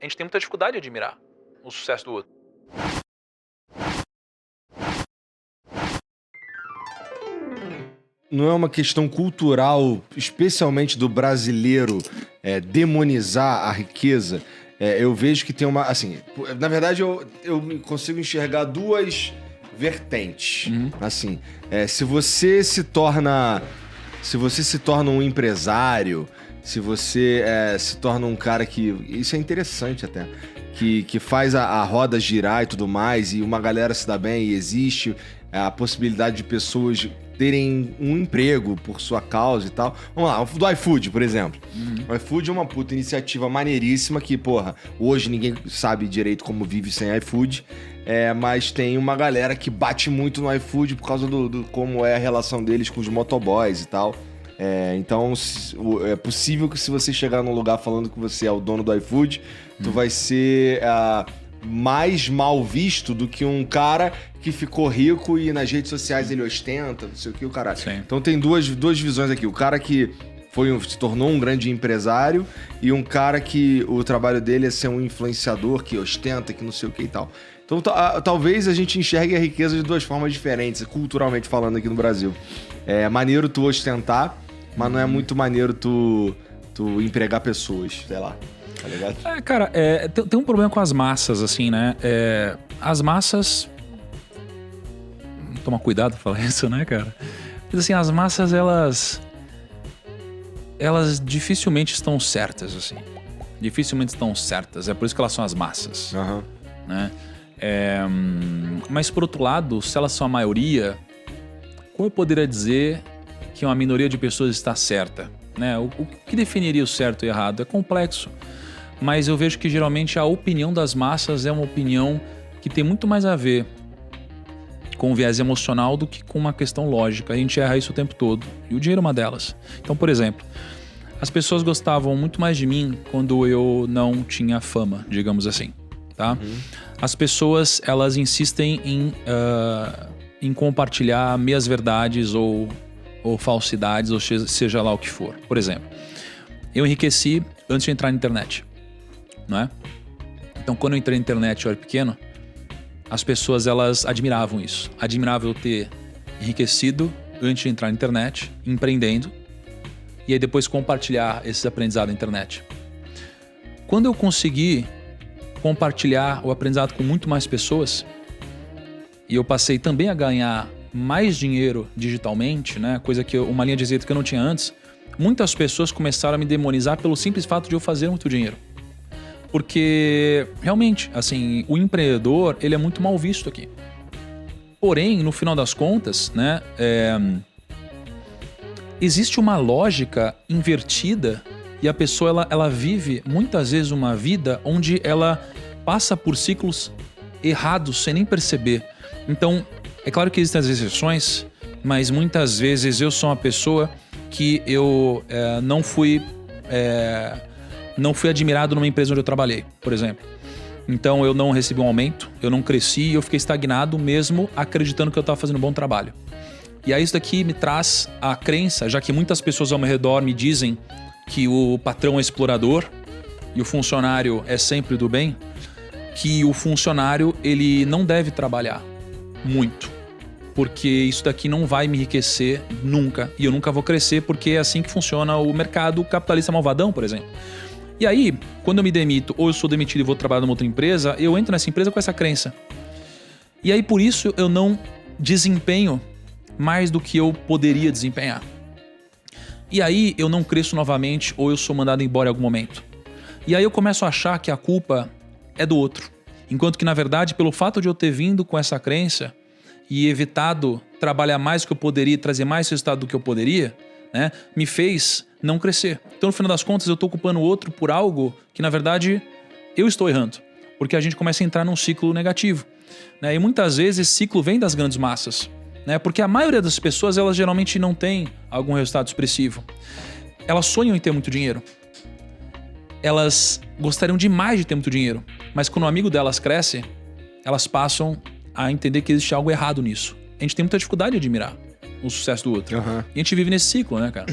A gente tem muita dificuldade de admirar o sucesso do outro. Não é uma questão cultural, especialmente do brasileiro, demonizar a riqueza? Eu vejo que tem uma... Assim, na verdade, eu consigo enxergar duas vertentes. Assim, se você se torna um empresário, se você se torna um cara que... Isso é interessante até. Que faz a roda girar e tudo mais, e uma galera se dá bem, e existe a possibilidade de pessoas terem um emprego por sua causa e tal. Vamos lá, do iFood, por exemplo. O iFood é uma puta iniciativa maneiríssima que, porra, hoje ninguém sabe direito como vive sem iFood, mas tem uma galera que bate muito no iFood por causa do como é a relação deles com os motoboys e tal. Então, é possível que se você chegar num lugar falando que você é o dono do iFood, tu vai ser mais mal visto do que um cara que ficou rico e nas redes sociais ele ostenta, não sei o que, o caralho. Sim. Então tem duas visões aqui. O cara que se tornou um grande empresário e um cara que o trabalho dele é ser um influenciador que ostenta, que não sei o que e tal. Então talvez a gente enxergue a riqueza de duas formas diferentes, culturalmente falando aqui no Brasil. É maneiro tu ostentar, mas não é muito maneiro tu empregar pessoas, sei lá. Tá ligado? Cara, tem um problema com as massas, assim, né? As massas... Toma cuidado pra falar isso, né, cara? Mas assim, as massas, elas dificilmente estão certas, assim. Dificilmente estão certas. É por isso que elas são as massas. Né? Mas, por outro lado, se elas são a maioria, como eu poderia dizer que uma minoria de pessoas está certa? Né? O que definiria o certo e errado? É complexo. Mas eu vejo que, geralmente, a opinião das massas é uma opinião que tem muito mais a ver com um viés emocional do que com uma questão lógica. A gente erra isso o tempo todo. E o dinheiro é uma delas. Então, por exemplo, as pessoas gostavam muito mais de mim quando eu não tinha fama, digamos assim. Tá? As pessoas, elas insistem em compartilhar meias verdades ou falsidades, ou seja lá o que for. Por exemplo, eu enriqueci antes de entrar na internet. Não é? Então, quando eu entrei na internet, eu era pequeno, as pessoas, elas admiravam isso. Admiravam eu ter enriquecido antes de entrar na internet, empreendendo, e aí depois compartilhar esses aprendizados na internet. Quando eu consegui compartilhar o aprendizado com muito mais pessoas, e eu passei também a ganhar mais dinheiro digitalmente, né? Uma linha de receita que eu não tinha antes, muitas pessoas começaram a me demonizar pelo simples fato de eu fazer muito dinheiro. Porque, realmente, assim, o empreendedor, ele é muito mal visto aqui. Porém, no final das contas, né, existe uma lógica invertida e a pessoa, ela vive muitas vezes uma vida onde ela passa por ciclos errados sem nem perceber. Então, é claro que existem as exceções, mas muitas vezes eu sou uma pessoa que eu não fui admirado numa empresa onde eu trabalhei, por exemplo. Então eu não recebi um aumento, eu não cresci e eu fiquei estagnado mesmo acreditando que eu estava fazendo um bom trabalho. E aí isso daqui me traz a crença, já que muitas pessoas ao meu redor me dizem que o patrão é explorador e o funcionário é sempre do bem, que o funcionário, ele não deve trabalhar muito, porque isso daqui não vai me enriquecer nunca e eu nunca vou crescer, porque é assim que funciona o mercado capitalista malvadão, por exemplo. E aí, quando eu me demito ou eu sou demitido e vou trabalhar numa outra empresa, eu entro nessa empresa com essa crença. E aí, por isso, eu não desempenho mais do que eu poderia desempenhar. E aí, eu não cresço novamente ou eu sou mandado embora em algum momento. E aí, eu começo a achar que a culpa é do outro. Enquanto que, na verdade, pelo fato de eu ter vindo com essa crença e evitado trabalhar mais do que eu poderia, trazer mais resultado do que eu poderia, né, me fez não crescer. Então, no final das contas, eu estou culpando o outro por algo que, na verdade, eu estou errando. Porque a gente começa a entrar num ciclo negativo. Né? E muitas vezes esse ciclo vem das grandes massas. Né? Porque a maioria das pessoas, elas geralmente não tem algum resultado expressivo. Elas sonham em ter muito dinheiro. Elas gostariam demais de ter muito dinheiro. Mas quando um amigo delas cresce, elas passam a entender que existe algo errado nisso. A gente tem muita dificuldade de admirar o sucesso do outro. E a gente vive nesse ciclo, né, cara?